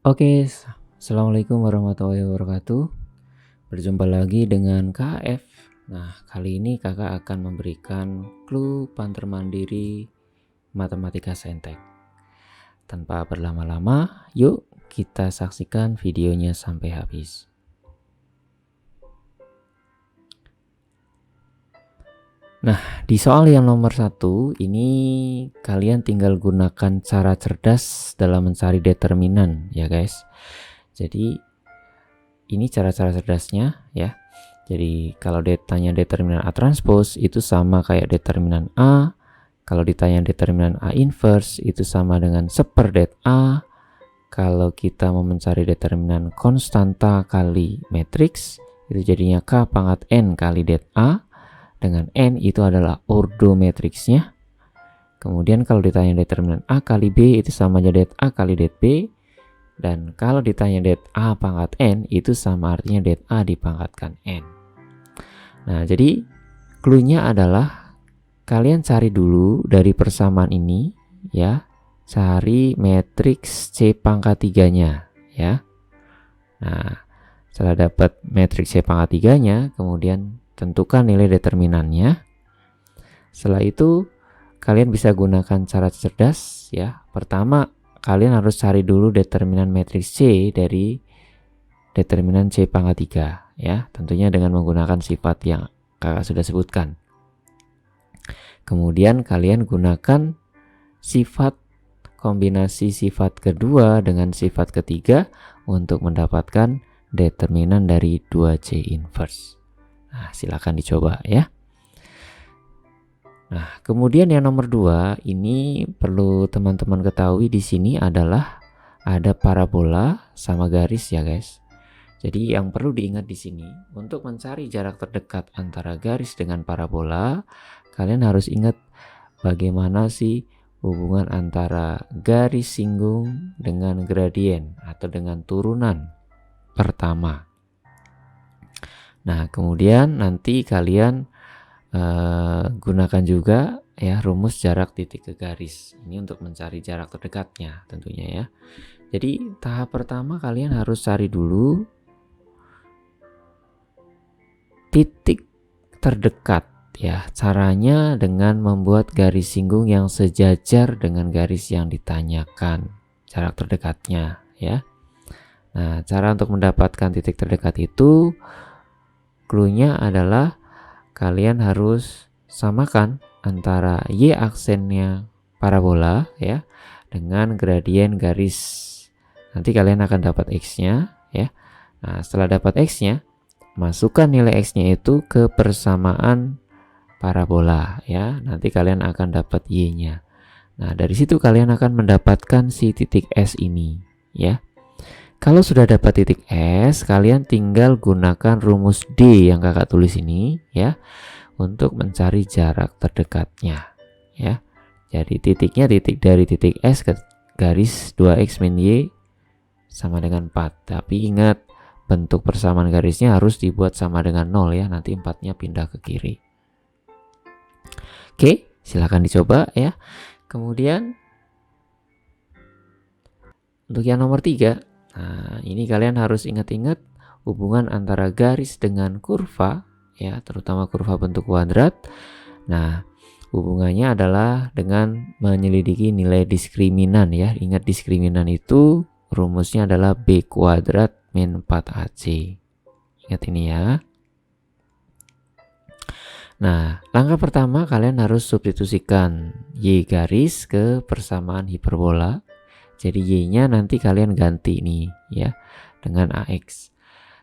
Oke, Assalamualaikum warahmatullahi wabarakatuh. Berjumpa lagi dengan KF. Nah, kali ini kakak akan memberikan clue panter mandiri matematika saintek. Tanpa berlama-lama, yuk kita saksikan videonya sampai habis. Nah, di soal yang nomor 1 ini kalian tinggal gunakan cara cerdas dalam mencari determinan ya guys. Jadi ini cara-cara cerdasnya ya. Jadi kalau ditanya determinan A transpose itu sama kayak determinan A. Kalau ditanya determinan A inverse itu sama dengan seperdet A. Kalau kita mau mencari determinan konstanta kali matriks itu jadinya K pangkat N kali det A. Dengan N itu adalah ordo matriksnya. Kemudian kalau ditanya determinan A kali B itu sama aja det A kali det B. Dan kalau ditanya det A pangkat N itu sama artinya det A dipangkatkan N. Nah, jadi clue-nya adalah kalian cari dulu dari persamaan ini ya. Cari matriks C pangkat 3-nya ya. Nah, setelah dapat matriks C pangkat 3-nya, kemudian tentukan nilai determinannya. Setelah itu kalian bisa gunakan cara cerdas ya. Pertama, kalian harus cari dulu determinan matriks C dari determinan C pangkat 3 ya. Tentunya dengan menggunakan sifat yang kakak sudah sebutkan. Kemudian kalian gunakan sifat kombinasi sifat kedua dengan sifat ketiga untuk mendapatkan determinan dari 2C inverse. Nah, silakan dicoba ya. Nah, kemudian yang nomor 2 ini perlu teman-teman ketahui di sini adalah ada parabola sama garis ya guys. Jadi yang perlu diingat di sini untuk mencari jarak terdekat antara garis dengan parabola, kalian harus ingat bagaimana sih hubungan antara garis singgung dengan gradien atau dengan turunan pertama. Nah, kemudian nanti kalian gunakan juga ya rumus jarak titik ke garis. Ini untuk mencari jarak terdekatnya tentunya ya. Jadi tahap pertama kalian harus cari dulu titik terdekat ya. Caranya dengan membuat garis singgung yang sejajar dengan garis yang ditanyakan jarak terdekatnya ya. Nah, cara untuk mendapatkan titik terdekat itu clue-nya adalah kalian harus samakan antara y aksennya parabola ya dengan gradien garis. Nanti kalian akan dapat x-nya ya. Nah, setelah dapat x-nya, masukkan nilai x-nya itu ke persamaan parabola ya. Nanti kalian akan dapat y-nya. Nah, dari situ kalian akan mendapatkan si titik S ini ya. Kalau sudah dapat titik S, kalian tinggal gunakan rumus D yang kakak tulis ini ya untuk mencari jarak terdekatnya ya. Jadi titiknya titik dari titik S ke garis 2x min y sama dengan 4. Tapi ingat bentuk persamaan garisnya harus dibuat sama dengan 0 ya. Nanti 4-nya pindah ke kiri. Oke, silahkan dicoba ya. Kemudian untuk yang nomor 3, nah, ini kalian harus ingat-ingat hubungan antara garis dengan kurva ya, terutama kurva bentuk kuadrat. Nah, hubungannya adalah dengan menyelidiki nilai diskriminan ya. Ingat diskriminan itu rumusnya adalah B kuadrat min 4AC. Ingat ini ya. Nah, langkah pertama kalian harus substitusikan Y garis ke persamaan hiperbola. Jadi Y-nya nanti kalian ganti nih ya dengan AX.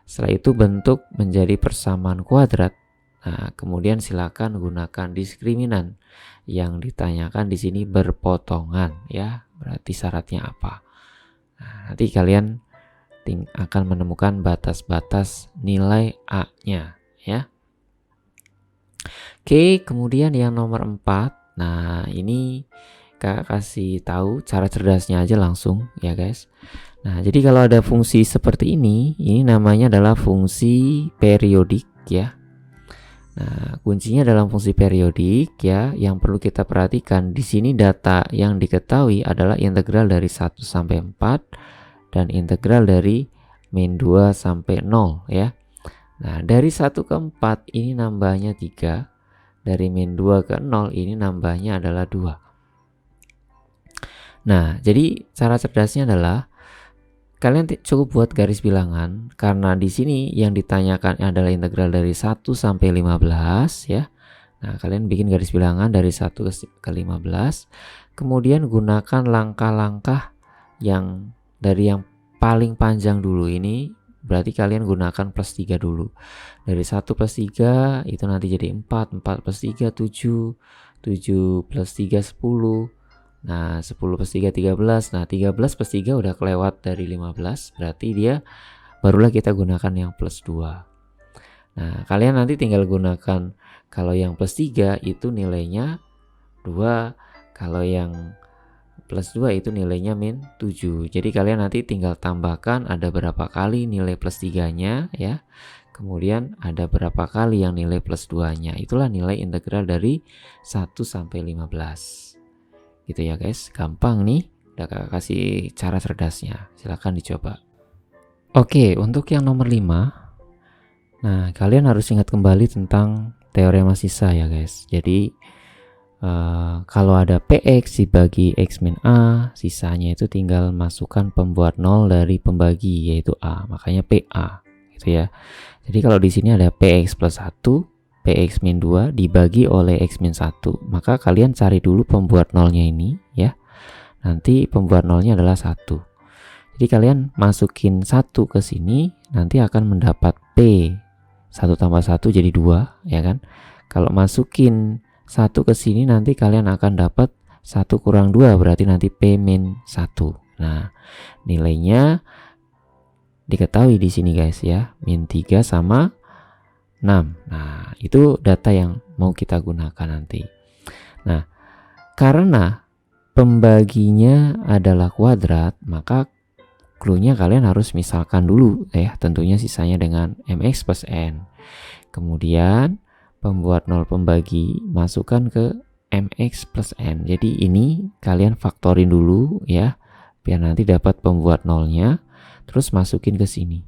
Setelah itu bentuk menjadi persamaan kuadrat. Nah, kemudian silakan gunakan diskriminan yang ditanyakan di sini berpotongan ya. Berarti syaratnya apa? Nah, nanti kalian akan menemukan batas-batas nilai A-nya ya. Oke, kemudian yang nomor 4. Nah, ini kakak kasih tahu cara cerdasnya aja langsung ya guys. Nah, jadi kalau ada fungsi seperti ini namanya adalah fungsi periodik ya. Nah, kuncinya dalam fungsi periodik ya, yang perlu kita perhatikan di sini data yang diketahui adalah integral dari 1 sampai 4 dan integral dari min 2 sampai 0 ya. Nah, dari 1 ke 4 ini nambahnya 3. Dari min 2 ke 0 ini nambahnya adalah 2. Nah, jadi cara cerdasnya adalah kalian cukup buat garis bilangan karena di sini yang ditanyakan adalah integral dari 1 sampai 15 ya. Nah, kalian bikin garis bilangan dari 1 ke 15. Kemudian gunakan langkah-langkah yang dari yang paling panjang dulu ini. Berarti kalian gunakan plus 3 dulu. Dari 1 plus 3 itu nanti jadi 4, 4 plus 3 7, 7 plus 3 10. Nah 10 plus 3 13. Nah 13 plus 3 udah kelewat dari 15. Berarti dia barulah kita gunakan yang plus 2. Nah kalian nanti tinggal gunakan, kalau yang plus 3 itu nilainya 2, kalau yang plus 2 itu nilainya min 7. Jadi kalian nanti tinggal tambahkan ada berapa kali nilai plus 3-nya ya. Kemudian ada berapa kali yang nilai plus 2-nya. Itulah nilai integral dari 1 sampai 15. Gitu ya guys. Gampang nih. Udah kakak kasih cara cerdasnya. Silahkan dicoba. Oke, untuk yang nomor 5. Nah, kalian harus ingat kembali tentang teorema sisa ya guys. Jadi kalau ada PX dibagi X min A, sisanya itu tinggal masukkan pembuat 0 dari pembagi yaitu A, makanya PA gitu ya. Jadi kalau di sini ada PX plus 1, PX min 2 dibagi oleh X min 1, maka kalian cari dulu pembuat 0-nya ini ya. Nanti pembuat 0-nya adalah 1. Jadi kalian masukin 1 ke sini, nanti akan mendapat P. 1 tambah 1 jadi 2 ya kan. Kalau masukin 1 ke sini nanti kalian akan dapat 1 kurang 2, berarti nanti P min 1. Nah, nilainya diketahui di sini guys ya, min 3 sama 6. Nah, itu data yang mau kita gunakan nanti. Nah, karena pembaginya adalah kuadrat, maka clue-nya kalian harus misalkan dulu ya, tentunya sisanya dengan mx plus n. Kemudian pembuat 0 pembagi masukkan ke mx plus n. Jadi ini kalian faktorin dulu ya, biar nanti dapat pembuat 0-nya, terus masukin ke sini.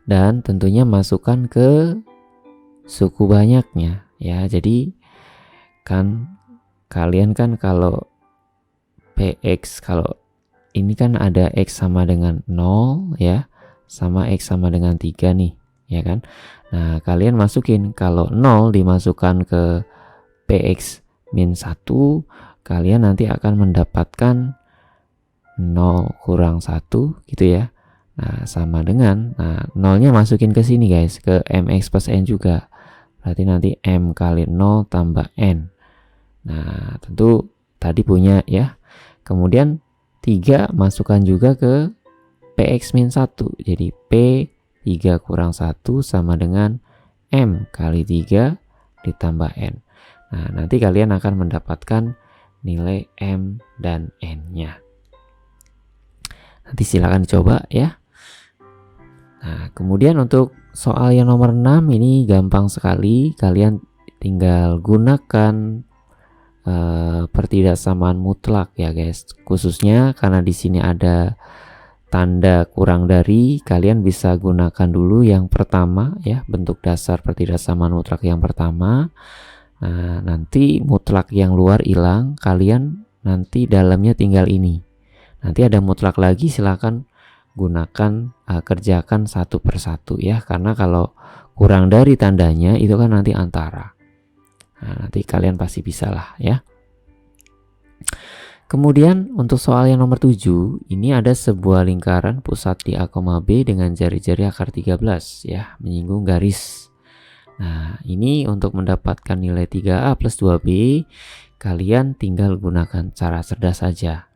Dan tentunya masukkan ke suku banyaknya ya. Jadi kan kalian kan kalau px, kalau ini kan ada x sama dengan 0 ya, sama x sama dengan 3 nih ya kan. Nah kalian masukin, kalau 0 dimasukkan ke px min 1, kalian nanti akan mendapatkan 0 kurang 1 gitu ya. Nah sama dengan, nah 0-nya masukin ke sini guys, ke mx plus n juga. Berarti nanti m kali 0 tambah n. Nah tentu tadi punya ya. Kemudian 3 masukkan juga ke px min 1. Jadi p 3 kurang 1 sama dengan M kali 3 ditambah N. Nah, nanti kalian akan mendapatkan nilai M dan N-nya. Nanti silakan coba ya. Nah, kemudian untuk soal yang nomor 6 ini gampang sekali. Kalian tinggal gunakan pertidaksamaan mutlak ya guys. Khususnya karena di sini ada tanda kurang dari, kalian bisa gunakan dulu yang pertama ya, bentuk dasar pertidaksamaan mutlak yang pertama. Nah, nanti mutlak yang luar hilang, kalian nanti dalamnya tinggal ini. Nanti ada mutlak lagi, silakan gunakan kerjakan satu persatu ya, karena kalau kurang dari tandanya itu kan nanti antara. Nah, nanti kalian pasti bisa lah ya. Kemudian untuk soal yang nomor 7, ini ada sebuah lingkaran pusat di A, B dengan jari-jari akar 13 ya, menyinggung garis. Nah, ini untuk mendapatkan nilai 3A plus 2B, kalian tinggal gunakan cara cerdas saja.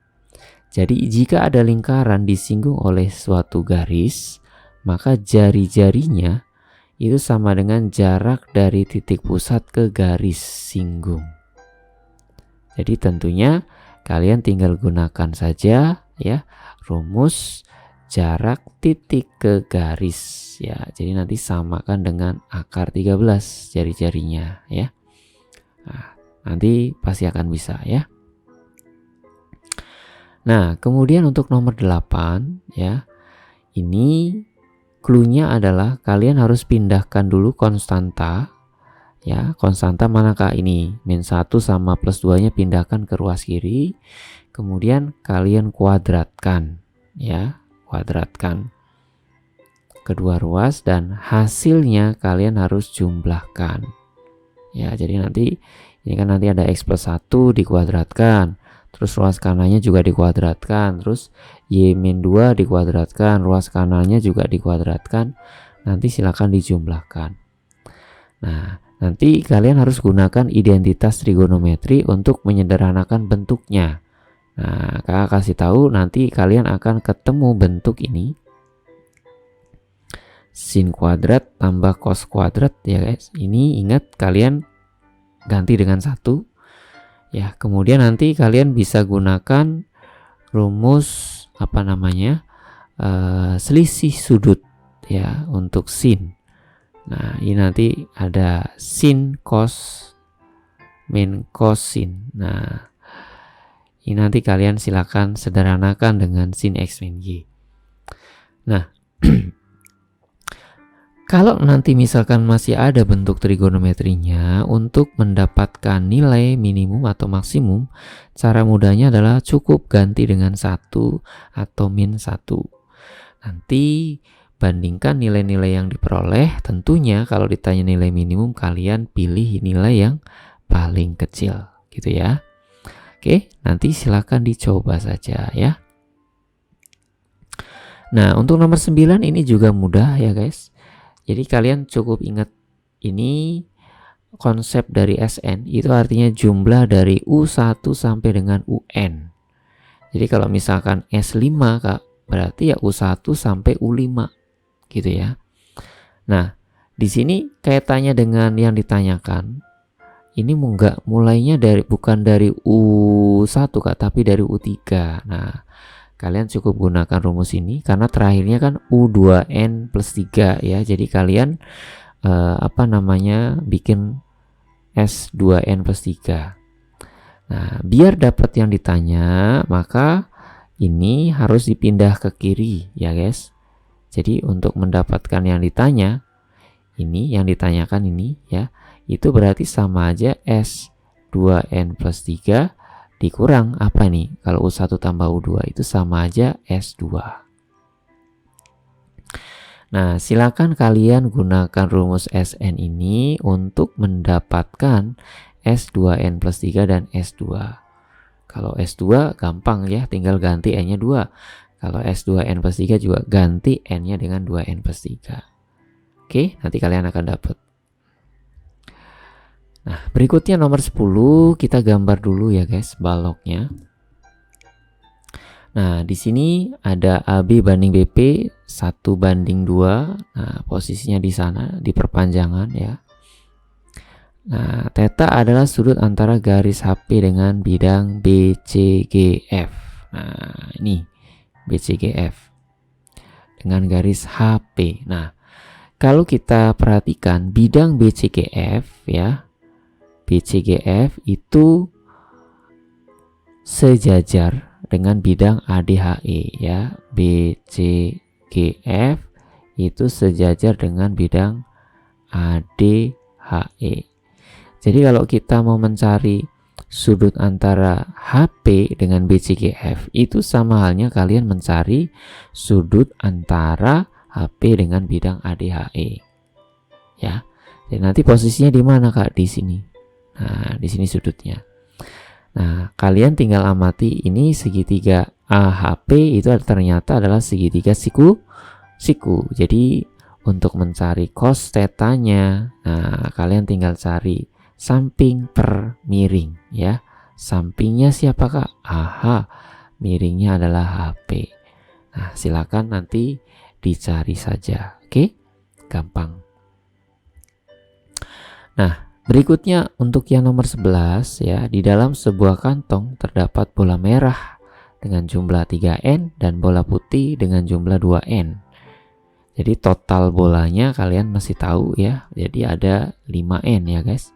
Jadi jika ada lingkaran disinggung oleh suatu garis, maka jari-jarinya itu sama dengan jarak dari titik pusat ke garis singgung. Jadi tentunya kalian tinggal gunakan saja ya rumus jarak titik ke garis ya. Jadi nanti samakan dengan akar 13 jari-jarinya ya. Nah, nanti pasti akan bisa ya. Nah, kemudian untuk nomor 8 ya. Ini clue-nya adalah kalian harus pindahkan dulu konstanta ya. Konstanta manakah ini? -1 sama +2-nya pindahkan ke ruas kiri. Kemudian kalian kuadratkan ya, kuadratkan kedua ruas dan hasilnya kalian harus jumlahkan. Ya, jadi nanti ini kan nanti ada x+1 dikuadratkan. Terus ruas kanannya juga dikuadratkan, terus y-2 dikuadratkan, ruas kanannya juga dikuadratkan. Nanti silakan dijumlahkan. Nah, nanti kalian harus gunakan identitas trigonometri untuk menyederhanakan bentuknya. Nah, kakak kasih tahu nanti kalian akan ketemu bentuk ini. Sin kuadrat tambah cos kuadrat ya guys. Ini ingat kalian ganti dengan 1. Ya, kemudian nanti kalian bisa gunakan rumus apa namanya selisih sudut ya untuk sin. Nah, ini nanti ada sin cos min cosin. Nah, ini nanti kalian silakan sederhanakan dengan sin x min y. Nah, kalau nanti misalkan masih ada bentuk trigonometrinya, untuk mendapatkan nilai minimum atau maksimum, cara mudahnya adalah cukup ganti dengan 1 atau -1. Nanti bandingkan nilai-nilai yang diperoleh. Tentunya kalau ditanya nilai minimum, kalian pilih nilai yang paling kecil gitu ya. Oke, nanti silakan dicoba saja ya. Nah, untuk nomor 9 ini juga mudah ya guys. Jadi kalian cukup ingat ini konsep dari SN, itu artinya jumlah dari U1 sampai dengan UN. Jadi kalau misalkan S5 Kak, berarti ya U1 sampai U5 gitu ya. Nah, di sini kaitannya dengan yang ditanyakan. Ini mulainya bukan dari U1 Kak, tapi dari U3. Nah, kalian cukup gunakan rumus ini karena terakhirnya kan U2N+3 ya. Jadi kalian bikin S2N+3. Nah, biar dapat yang ditanya, maka ini harus dipindah ke kiri ya guys. Jadi untuk mendapatkan yang ditanya, ini yang ditanyakan ini ya, itu berarti sama aja S2N+3 dikurang apa nih? Kalau U1 tambah U2 itu sama aja S2. Nah, silakan kalian gunakan rumus SN ini untuk mendapatkan S2N+3 dan S2. Kalau S2 gampang ya, tinggal ganti N-nya 2. Kalau S2N+3 juga ganti N-nya dengan 2N+3. Oke, nanti kalian akan dapat. Nah, berikutnya nomor 10 kita gambar dulu ya guys, baloknya. Nah, di sini ada AB banding BP 1:2. Nah, posisinya di sana di perpanjangan ya. Nah, theta adalah sudut antara garis HP dengan bidang BCGF. Nah, ini BCGF dengan garis HP. Nah, kalau kita perhatikan bidang BCGF ya, BCGF itu sejajar dengan bidang ADHE ya. BCGF itu sejajar dengan bidang ADHE. Jadi kalau kita mau mencari sudut antara HP dengan BCGF, itu sama halnya kalian mencari sudut antara HP dengan bidang ADHE. Ya. Jadi nanti posisinya di mana Kak? Di sini. Nah, di sini sudutnya. Nah, kalian tinggal amati ini segitiga AHP itu ternyata adalah segitiga siku. Jadi untuk mencari cos tetanya, nah kalian tinggal cari samping per miring ya. Sampingnya siapa Kak? AH. Miringnya adalah HP. Nah, silakan nanti dicari saja. Oke? Gampang. Nah, berikutnya untuk yang nomor 11 ya, di dalam sebuah kantong terdapat bola merah dengan jumlah 3N dan bola putih dengan jumlah 2N. Jadi total bolanya kalian masih tahu ya. Jadi ada 5N ya guys.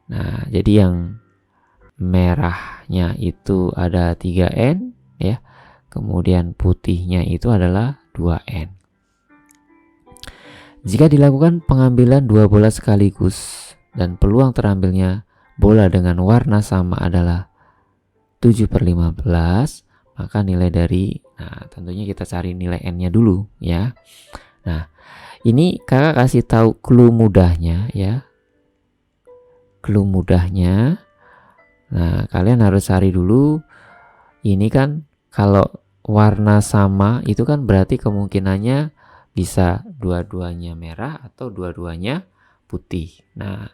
Nah, jadi yang merahnya itu ada 3N, ya. Kemudian putihnya itu adalah 2N. Jika dilakukan pengambilan dua bola sekaligus dan peluang terambilnya bola dengan warna sama adalah 7/15, maka nilai dari, nah tentunya kita cari nilai N-nya dulu ya. Nah, ini kakak kasih tahu clue mudahnya ya. Clue mudahnya. Nah, kalian harus cari dulu. Ini kan kalau warna sama itu kan berarti kemungkinannya bisa dua-duanya merah atau dua-duanya putih. Nah,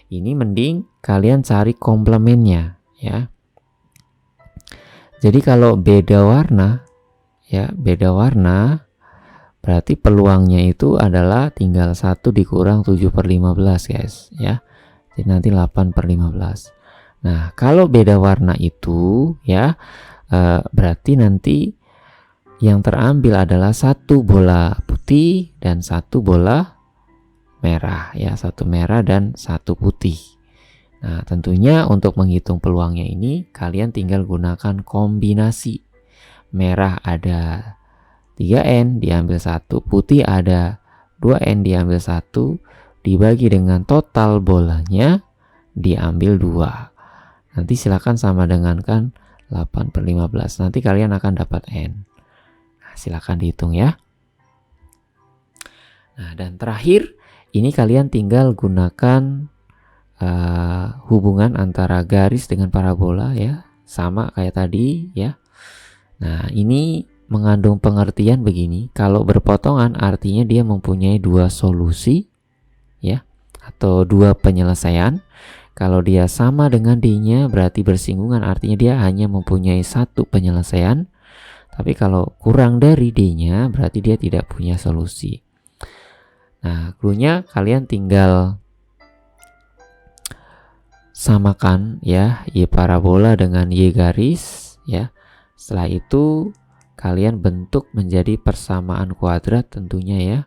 ini mending kalian cari komplemennya ya. Jadi kalau beda warna ya, beda warna berarti peluangnya itu adalah tinggal 1 dikurang 7/15 guys ya. Jadi nanti 8/15. Nah, kalau beda warna itu ya, berarti nanti yang terambil adalah 1 bola putih dan 1 bola merah ya, 1 merah dan 1 putih. Nah, tentunya untuk menghitung peluangnya ini kalian tinggal gunakan kombinasi. Merah ada 3N diambil 1, putih ada 2N diambil 1, dibagi dengan total bolanya diambil 2. Nanti silakan sama dengan kan 8/15. Nanti kalian akan dapat N. Nah, silakan dihitung ya. Nah, dan terakhir ini kalian tinggal gunakan hubungan antara garis dengan parabola ya, sama kayak tadi ya. Nah, ini mengandung pengertian begini, kalau berpotongan artinya dia mempunyai 2 solusi ya, atau 2 penyelesaian. Kalau dia sama dengan D-nya berarti bersinggungan, artinya dia hanya mempunyai 1 penyelesaian. Tapi kalau kurang dari D-nya berarti dia tidak punya solusi. Nah, clue-nya kalian tinggal samakan ya Y parabola dengan Y garis ya. Setelah itu kalian bentuk menjadi persamaan kuadrat tentunya ya.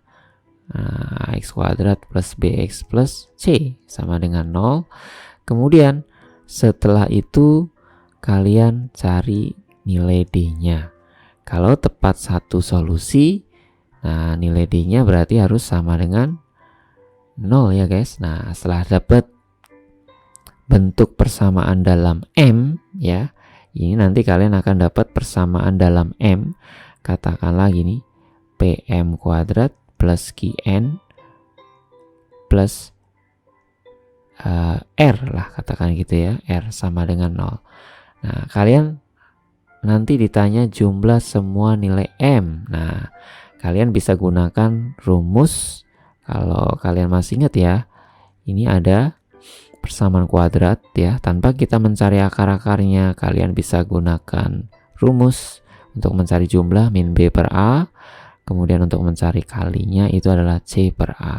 Nah, x kuadrat plus bx plus c sama dengan 0. Kemudian setelah itu kalian cari nilai D-nya. Kalau tepat 1 solusi, nah nilai D-nya berarti harus sama dengan 0 ya guys. Nah, setelah dapat bentuk persamaan dalam M ya, ini nanti kalian akan dapat persamaan dalam M. Katakanlah gini, PM kuadrat plus QN plus R lah, katakan gitu ya, R sama dengan 0. Nah, kalian nanti ditanya jumlah semua nilai M. Nah, kalian bisa gunakan rumus. Kalau kalian masih ingat ya, ini ada persamaan kuadrat ya, tanpa kita mencari akar-akarnya kalian bisa gunakan rumus untuk mencari jumlah min B per A. Kemudian untuk mencari kalinya itu adalah C per A.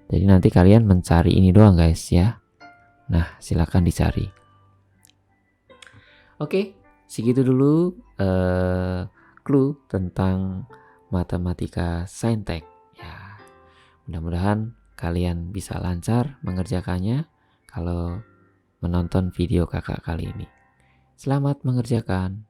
Jadi nanti kalian mencari ini doang guys ya. Nah, silakan dicari. Oke, segitu dulu clue tentang matematika saintek ya. Mudah-mudahan kalian bisa lancar mengerjakannya kalau menonton video kakak kali ini. Selamat mengerjakan.